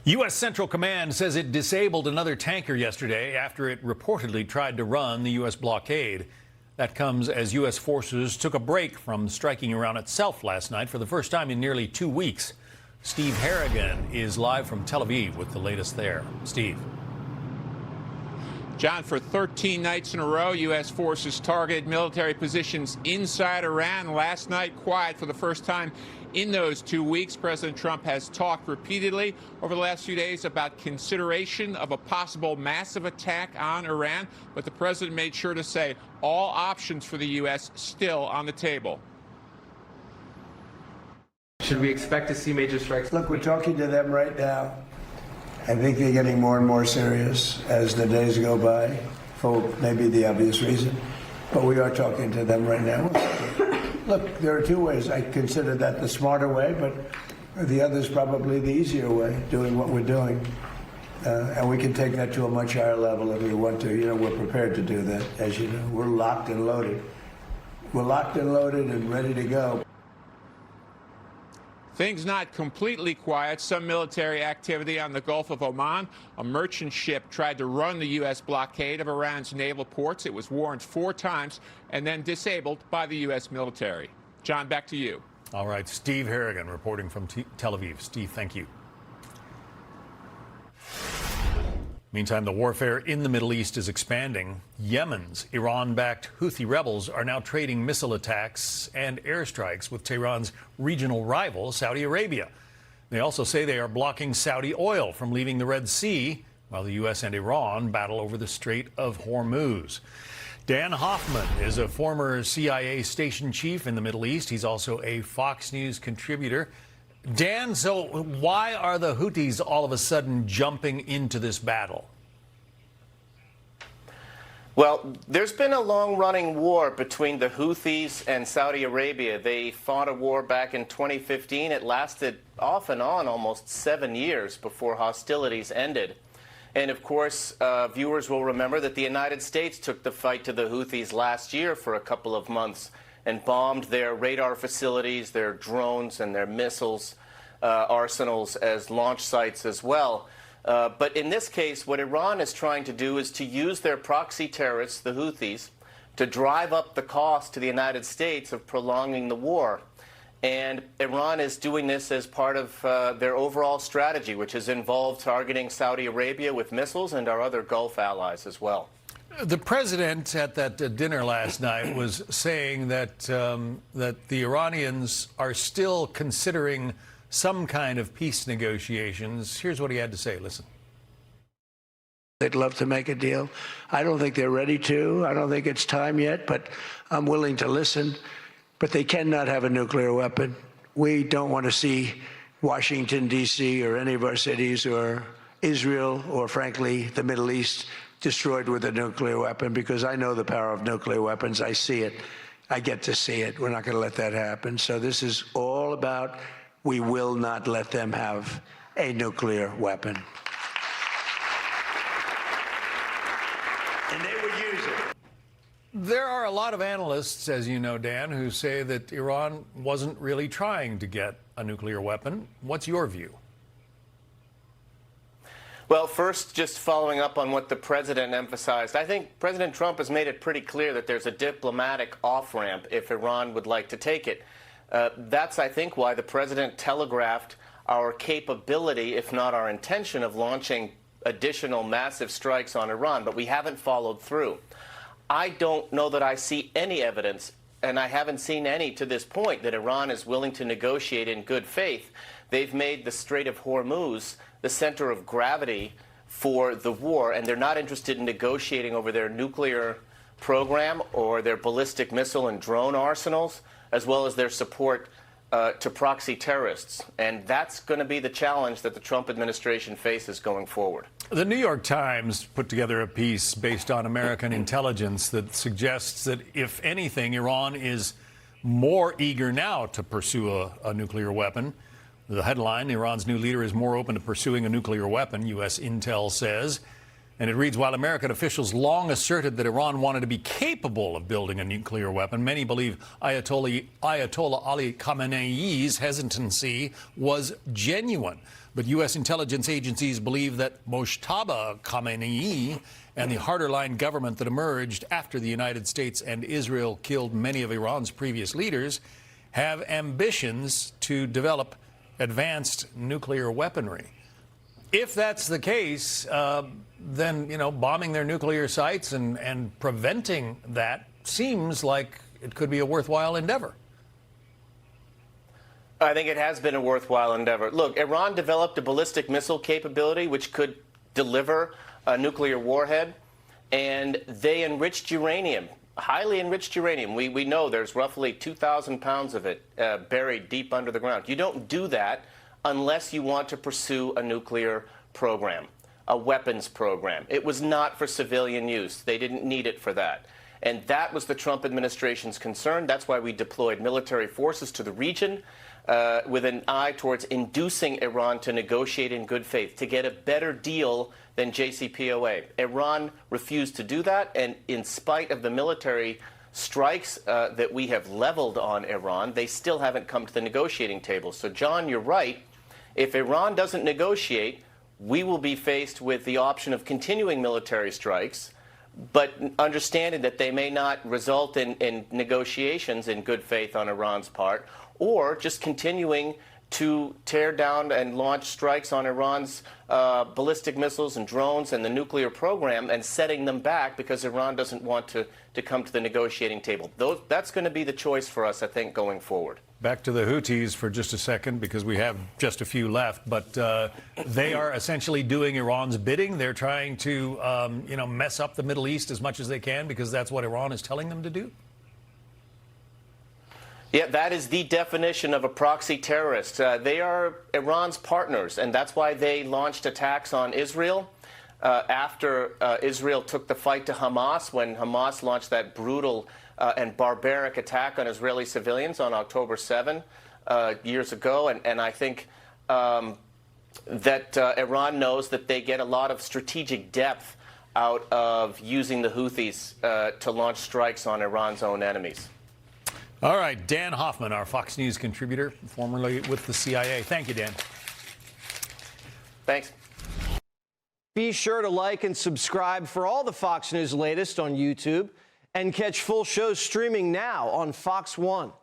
U.S. Central Command says it disabled another tanker yesterday after it reportedly tried to run the U.S. blockade. That comes as U.S. forces took a break from striking Iran itself last night for the first time in nearly 2 weeks. Steve Harrigan is live from Tel Aviv with the latest there. Steve. John, for 13 nights in a row, U.S. forces targeted military positions inside Iran. Last night, quiet for the first time in those 2 weeks. President Trump has talked repeatedly over the last few days about consideration of a possible massive attack on Iran, but the president made sure to say all options for the U.S. still on the table. Should we expect to see major strikes? Look, we're talking to them right now. I think they're getting more and more serious as the days go by, for maybe the obvious reason. But we are talking to them right now. Look, there are two ways. I consider that the smarter way, but the other is probably the easier way, doing what we're doing. And we can take that to a much higher level if we want to. You know, we're prepared to do that, as you know. We're locked and loaded. We're locked and loaded and ready to go. Things not completely quiet. Some military activity on the Gulf of Oman. A merchant ship tried to run the U.S. blockade of Iran's naval ports. It was warned 4 times and then disabled by the U.S. military. John, back to you. All right, Steve Harrigan reporting from Tel Aviv. Steve, thank you. Meantime, the warfare in the Middle East is expanding. Yemen's Iran-backed Houthi rebels are now trading missile attacks and airstrikes with Tehran's regional rival, Saudi Arabia. They also say they are blocking Saudi oil from leaving the Red Sea, while the U.S. and Iran battle over the Strait of Hormuz. Dan Hoffman is a former CIA station chief in the Middle East. He's also a Fox News contributor. Dan, so why are the Houthis all of a sudden jumping into this battle? Well, there's been a long-running war between the Houthis and Saudi Arabia. They fought a war back in 2015. It lasted off and on almost 7 years before hostilities ended. And, of course, viewers will remember that the United States took the fight to the Houthis last year for a couple of months and bombed their radar facilities, their drones, and their missiles arsenals as launch sites as well. But in this case, what Iran is trying to do is to use their proxy terrorists, the Houthis, to drive up the cost to the United States of prolonging the war. And Iran is doing this as part of their overall strategy, which has involved targeting Saudi Arabia with missiles and our other Gulf allies as well. The president at that dinner last night was saying that that the Iranians are still considering some kind of peace negotiations. Here's what he had to say. Listen. They'd love to make a deal. I don't think they're ready to. I don't think it's time yet, but I'm willing to listen. But they cannot have a nuclear weapon. We don't want to see Washington, D.C., or any of our cities, or Israel, or frankly, the Middle East, destroyed with a nuclear weapon, because I know the power of nuclear weapons. I see it. I get to see it. We're not going to let that happen. So this is all about, we will not let them have a nuclear weapon. And they would use it. There are a lot of analysts, as you know, Dan, who say that Iran wasn't really trying to get a nuclear weapon. What's your view? Well, first, just following up on what the president emphasized, I think President Trump has made it pretty clear that there's a diplomatic off-ramp if Iran would like to take it. That's, I think, why the president telegraphed our capability, if not our intention, of launching additional massive strikes on Iran, but we haven't followed through. I don't know that I see any evidence, and I haven't seen any to this point, that Iran is willing to negotiate in good faith. They've made the Strait of Hormuz the center of gravity for the war, and they're not interested in negotiating over their nuclear program or their ballistic missile and drone arsenals, as well as their support to proxy terrorists. And that's going to be the challenge that the Trump administration faces going forward. The New York Times put together a piece based on American intelligence that suggests that, if anything, Iran is more eager now to pursue a nuclear weapon. The headline, Iran's new leader is more open to pursuing a nuclear weapon, U.S. intel says. And it reads, while American officials long asserted that Iran wanted to be capable of building a nuclear weapon, many believe Ayatollah Ali Khamenei's hesitancy was genuine. But U.S. intelligence agencies believe that Mojtaba Khamenei and the harder-line government that emerged after the United States and Israel killed many of Iran's previous leaders have ambitions to develop advanced nuclear weaponry. If that's the case, then, bombing their nuclear sites and preventing that seems like it could be a worthwhile endeavor. I think it has been a worthwhile endeavor. Look, Iran developed a ballistic missile capability which could deliver a nuclear warhead, and they enriched uranium, highly enriched uranium. We know there's roughly 2,000 pounds of it buried deep under the ground. You don't do that unless you want to pursue a nuclear program, a weapons program. It was not for civilian use. They didn't need it for that. And that was the Trump administration's concern. That's why we deployed military forces to the region with an eye towards inducing Iran to negotiate in good faith, to get a better deal than JCPOA. Iran refused to do that, and in spite of the military strikes that we have leveled on Iran, they still haven't come to the negotiating table. So, John, you're right. If Iran doesn't negotiate, we will be faced with the option of continuing military strikes, but understanding that they may not result in negotiations in good faith on Iran's part, or just continuing to tear down and launch strikes on Iran's ballistic missiles and drones and the nuclear program and setting them back because Iran doesn't want to come to the negotiating table. That's going to be the choice for us, I think, going forward. Back to the Houthis for just a second, because we have just a few left, but they are essentially doing Iran's bidding. They're trying to, mess up the Middle East as much as they can because that's what Iran is telling them to do. Yeah, that is the definition of a proxy terrorist. They are Iran's partners, and that's why they launched attacks on Israel after Israel took the fight to Hamas, when Hamas launched that brutal and barbaric attack on Israeli civilians on October 7 years ago. And I think that Iran knows that they get a lot of strategic depth out of using the Houthis to launch strikes on Iran's own enemies. All right, Dan Hoffman, our Fox News contributor, formerly with the CIA. Thank you, Dan. Thanks. Be sure to like and subscribe for all the Fox News latest on YouTube, and catch full shows streaming now on Fox One.